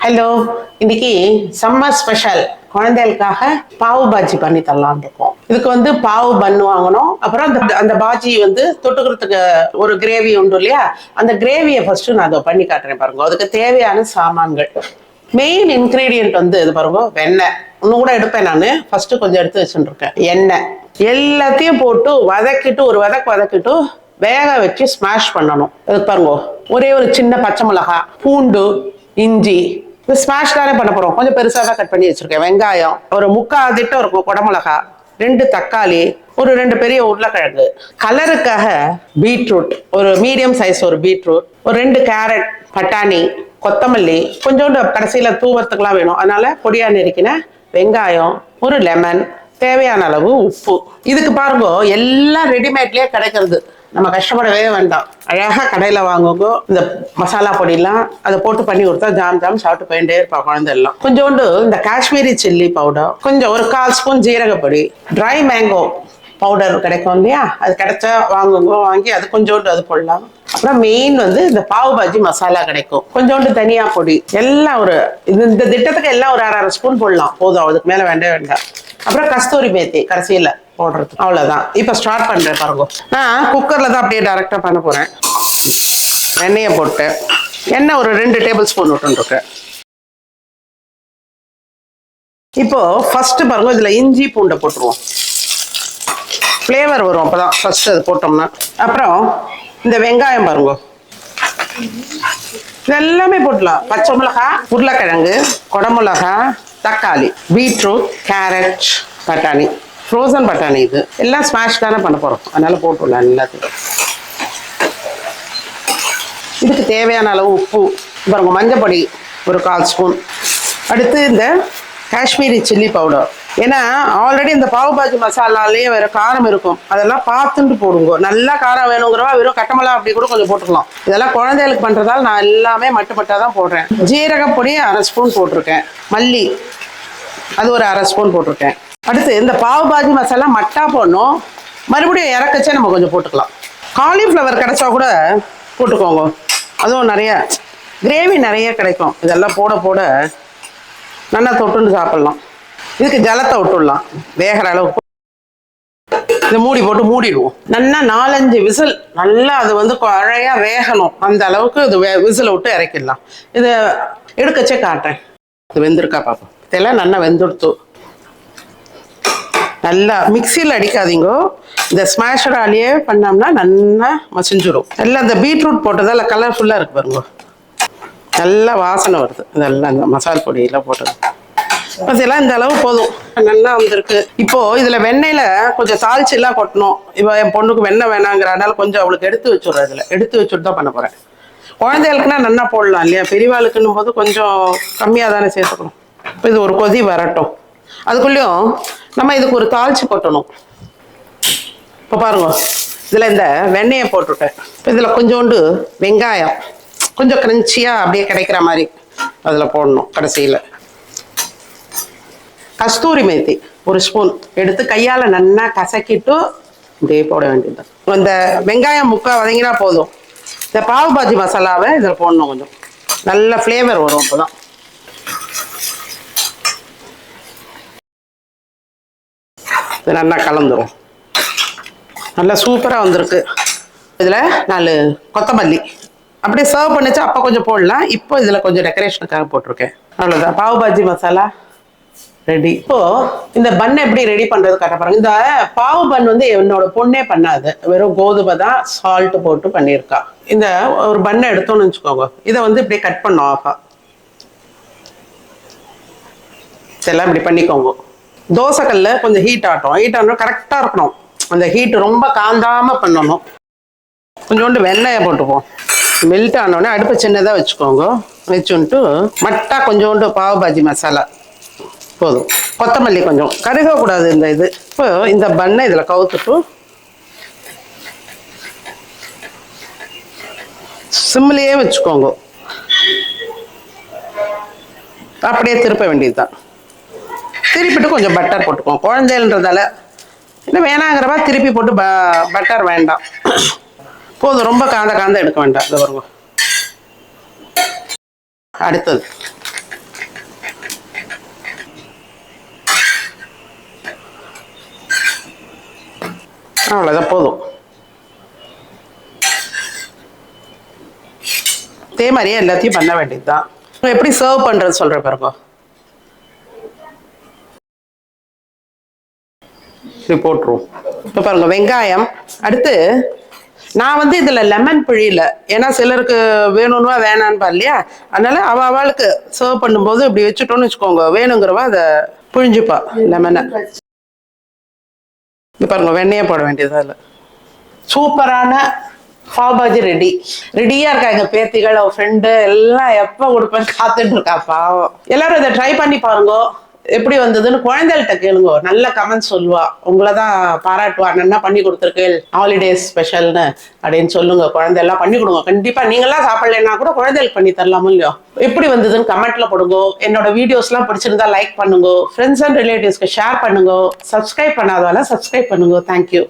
Hello, இன்னைக்கு summer special குழந்தைகளுக்காக பாவு பாஜி பண்ணி தரலாம் இருக்கோம். இதுக்கு வந்து பாவு பன்னு வாங்கணும். அப்புறம் அந்த பாஜி வந்து தொட்டுக்கிறதுக்கு ஒரு கிரேவி உண்டு இல்லையா, அந்த கிரேவியை ஃபர்ஸ்ட் நான் அதை பண்ணி காட்டுறேன் பாருங்க. அதுக்கு தேவையான சாமான்கள், மெயின் இன்கிரீடியன்ட் வந்து இது பாருங்க, வெண்ணெய். இன்னும் கூட எடுப்பேன் நான். ஃபர்ஸ்ட் கொஞ்சம் எடுத்து வச்சுருக்கேன். எண்ணெய் எல்லாத்தையும் போட்டு வதக்கிட்டு ஒரு வதக்கிட்டு வேக வச்சு ஸ்மாஷ் பண்ணணும். அதுக்கு பாருங்க, ஒரே ஒரு சின்ன பச்சை மிளகாய், பூண்டு, இஞ்சி, ஸ்மாஷ் தானே பண்ண போறோம். கொஞ்சம் பெருசாக தான் கட் பண்ணி வச்சிருக்கேன். வெங்காயம் ஒரு 3/4 திட்டம் இருக்கும், குடமிளகா 2 தக்காளி, ஒரு 2 பெரிய உருளைக்கிழங்கு, கலருக்காக பீட்ரூட் ஒரு மீடியம் சைஸ் ஒரு பீட்ரூட், ஒரு 2 கேரட், பட்டாணி, கொத்தமல்லி, கொஞ்சோண்டு கடைசியில தூவத்துக்குலாம் வேணும், அதனால பொடியா நெருக்கின வெங்காயம், ஒரு லெமன், தேவையான அளவு உப்பு. இதுக்கு பாருங்க, எல்லாம் ரெடிமேட்லயே கிடைக்கிறது, நம்ம கஷ்டப்படவே வேண்டாம். அழகா கடையில வாங்குங்க. இந்த மசாலா பொடியெல்லாம் அதை போட்டு பண்ணி கொடுத்தா ஜாம் சாப்பிட்டு போயிட்டே இருப்பா குழந்தை எல்லாம். கொஞ்சோண்டு இந்த காஷ்மீரி சில்லி பவுடர், கொஞ்சம் ஒரு 1/4 ஸ்பூன் ஜீரகப்பொடி, ட்ரை மேங்கோ பவுடர் கிடைக்கும் இல்லையா, அது கிடைச்சா வாங்குங்க. வாங்கி அது கொஞ்சோண்டு அது போடலாம். அப்புறம் மெயின் வந்து இந்த பாவு பாஜி மசாலா கிடைக்கும், கொஞ்சோண்டு தனியா பொடி, எல்லாம் ஒரு இந்த திட்டத்துக்கு எல்லாம் ஒரு 1/2 ஸ்பூன் போடலாம் போதும், அதுக்கு மேல வேண்டாம். அப்புறம் கஸ்தூரி மேத்தி கடைசியில போடுறது, அவ்வளவுதான். இப்ப ஸ்டார்ட் பண்றேன் பாருங்க. நான் குக்கர்ல தான் அப்படியே டைரக்டா பண்ண போறேன். எண்ணெயை போட்டு, எண்ணெய் ஒரு 2 டேபிள் ஸ்பூன் விட்டுருக்கேன். இப்போ ஃபர்ஸ்ட் பாருங்க, இதுல இஞ்சி பூண்டை போட்டுருவோம், ஃப்ளேவர் வரும் அப்பதான் ஃபர்ஸ்ட் அது போட்டோம்னா. அப்புறம் இந்த வெங்காயம் பாருங்க, இதெல்லாமே போட்டலாம். பச்சை மிளகா, உருளைக்கிழங்கு, குடமிளகா, தக்காளி, பீட்ரூட், கேரட், பட்டாணி, ஃப்ரோசன் பட்டாணி, இது எல்லாம் ஸ்மாஷ் தானே பண்ண போறோம், அதனால போட்டுடலாம் எல்லாத்தையும். இதுக்கு தேவையான அளவு உப்பு பாருங்க, மஞ்சள் பொடி ஒரு 1/4 ஸ்பூன். அடுத்து இந்த காஷ்மீரி சில்லி பவுடர், ஏன்னா ஆல்ரெடி இந்த பாவு பாஜி மசாலாலேயே வேற காரம் இருக்கும், அதெல்லாம் பார்த்துட்டு போடுங்க. நல்லா காரம் வேணுங்கிறவா வெறும் கட்டமலா அப்படி கூட கொஞ்சம் போட்டுக்கலாம். இதெல்லாம் குழந்தைகளுக்கு பண்றதால நான் எல்லாமே மட்டுப்பட்டா தான் போடுறேன். ஜீரகப்பொடி 1/2 ஸ்பூன் போட்டிருக்கேன், மல்லி அது ஒரு 1/2 ஸ்பூன் போட்டிருக்கேன். அடுத்து இந்த பாவு பாஜி மசாலா மட்டா போடணும், மறுபடியும் இறக்கச்சே நம்ம கொஞ்சம் போட்டுக்கலாம். காலிஃப்ளவர் கிடைச்சா கூட போட்டுக்கோங்க, அதுவும் நிறைய கிரேவி நிறைய கிடைக்கும். இதெல்லாம் போட போட நல்லா தொட்டுன்னு சாப்பிடலாம். இதுக்கு ஜலத்தை விட்டுடலாம் வேகிற அளவுக்கு. இதை மூடி போட்டு மூடிடுவோம். நல்லா 4-5 விசில் நல்லா அது வந்து அழையா வேகணும், அந்த அளவுக்கு இது விசிலை விட்டு இறக்கிடலாம். இதை எடுக்கச்சே காட்டுறேன். இது வெந்திருக்கா பார்ப்போம். இதெல்லாம் நல்லா வெந்துடுத்து. நல்லா மிக்சியில் அடிக்காதீங்க, இந்த ஸ்மாஷராலேயே பண்ணோம்னா நல்லா மசிஞ்சிடும். எல்லாம் இந்த பீட்ரூட் போட்டதால் கலர்ஃபுல்லாக இருக்கு பாருங்க, நல்லா வாசனை வருது. இதெல்லாம் இந்த மசால் பொடியெல்லாம் போட்டது அதெல்லாம் இந்த அளவு போதும், நல்லா வந்துருக்கு. இப்போ இதுல வெண்ணெயில கொஞ்சம் தாளிச்சு எல்லாம் கொட்டணும். இப்போ என் பொண்ணுக்கு வெண்ணெய் வேணாங்கிறனால கொஞ்சம் அவளுக்கு எடுத்து வச்சுடுறேன். இதுல எடுத்து வச்சுட்டு தான் பண்ண போறேன். குழந்தைகளுக்குன்னா நல்லா போடலாம் இல்லையா, பெரியவாளுக்குன்னும் போது கொஞ்சம் கம்மியாக தானே சேர்த்துக்கணும். இப்போ இது ஒரு கொதி வரட்டும், அதுக்குள்ளேயும் நம்ம இதுக்கு ஒரு தாளிச்சு கொட்டணும். இப்போ பாருங்க, இதுல இந்த வெண்ணெயை போட்டுவிட்டேன். இப்போ இதுல கொஞ்சோண்டு வெங்காயம் கொஞ்சம் கிரன்ச்சியா அப்படியே கிடைக்கிற மாதிரி அதில் போடணும். கடைசியில் கஸ்தூரி மேத்தி ஒரு ஸ்பூன் எடுத்து கையால் நல்லா கசக்கிட்டு அப்படியே போட வேண்டியது. இந்த வெங்காயம் முக்கால் வதங்கினா போதும். இந்த பாவு பாஜி மசாலாவை இதில் போடணும், கொஞ்சம் நல்ல ஃப்ளேவர் வரும். அப்போதான் இது நல்லா கலந்துரும். நல்லா சூப்பராக வந்திருக்கு. இதில் 4 கொத்தமல்லி அப்படியே சர்வ் பண்ணிச்சா அப்போ கொஞ்சம் போடலாம். இப்போ இதில் கொஞ்சம் டெக்கரேஷனுக்காக போட்டிருக்கேன். அவ்வளோதான், பாவு பாஜி மசாலா ரெடி. இப்போ இந்த பன் எப்படி ரெடி பண்றது காட்ட பாருங்க. இந்த பாவு பன் வந்து என்னோட பொண்ணே பண்ணாது, வெறும் கோதுமை தான் சால்ட் போட்டு பண்ணியிருக்கா. இந்த ஒரு பண்ணை எடுத்தோம்னு வச்சுக்கோங்க, இதை வந்து இப்படி கட் பண்ணோம் ஆஃபா. இதெல்லாம் இப்படி பண்ணிக்கோங்க. தோசைக்கல்ல கொஞ்சம் ஹீட் ஆகட்டும் கரெக்டாக இருக்கணும். அந்த ஹீட் ரொம்ப காந்தாம பண்ணணும். கொஞ்சோண்டு வெண்ணெயை போட்டுப்போம். மெல்ட் ஆனோடனே அடுப்பு சின்னதாக வச்சுக்கோங்க. வச்சுன்ட்டு மட்டா கொஞ்சோண்டு பாவு பாஜி மசாலா போதும், கொத்தமல்லி கொஞ்சம், கருகக்கூடாது இந்த இது. இப்போ இந்த பண்ணை இதில் கவுத்துட்டு சிம்லேயே வச்சுக்கோங்க. அப்படியே திருப்ப வேண்டியதுதான். திருப்பிட்டு கொஞ்சம் பட்டர் போட்டுக்கோங்க. குழந்தைன்றதால இன்னும் வேணாங்கிறப்ப திருப்பி போட்டு பட்டர் வேண்டாம், போதும். ரொம்ப காந்த எடுக்க வேண்டாம். இது வருங்க. அடுத்தது அவ்வளோதான் போதும். இதே மாதிரியே எல்லாத்தையும் பண்ண வேண்டியதுதான். எப்படி சர்வ் பண்றது சொல்ற பாருங்க. இப்படி போட்டுருவோம். இப்போ பாருங்க வெங்காயம். அடுத்து நான் வந்து இதுல லெமன் பிழியல, ஏன்னா சிலருக்கு வேணும்னா வேணான்னு இல்லையா, அதனால அவளுக்கு சர்வ் பண்ணும்போது இப்படி வச்சுட்டோம்னு வச்சுக்கோங்க, வேணுங்கிறவா அதை புழிஞ்சுப்பா லெமனை. இது பாருங்க வெண்ணெயை போட வேண்டியது. அதில் சூப்பரான பாவ் பாஜி ரெடியா இருக்கா. எங்க பேத்திகள் ஃப்ரெண்டு எல்லாம் எப்ப கொடுப்பேன்னு காத்துட்டு இருக்கா பாவம். எல்லாரும் இதை ட்ரை பண்ணி பாருங்க, எப்படி வந்ததுன்னு குழந்தைகள்கிட்ட கேளுங்க, நல்ல கமெண்ட் சொல்லுவா, உங்களதான் பாராட்டுவா, நல்லா பண்ணி கொடுத்துருக்கேன் ஹாலிடேஸ் ஸ்பெஷல்னு அப்படின்னு சொல்லுங்க. குழந்தை எல்லாம் பண்ணி கொடுங்க. கண்டிப்பா நீங்கெல்லாம் சாப்பிடலன்னா கூட குழந்தைகளுக்கு பண்ணி தரலாமோ இல்லையோ. எப்படி வந்ததுன்னு கமெண்ட்ல போடுங்க. என்னோட வீடியோஸ் எல்லாம் பிடிச்சிருந்தா லைக் பண்ணுங்க, ஃப்ரெண்ட்ஸ் அண்ட் ரிலேட்டிவ்ஸ்க்கு ஷேர் பண்ணுங்க, சப்ஸ்கிரைப் பண்ணாதவால சப்ஸ்கிரைப் பண்ணுங்க. தேங்க்யூ.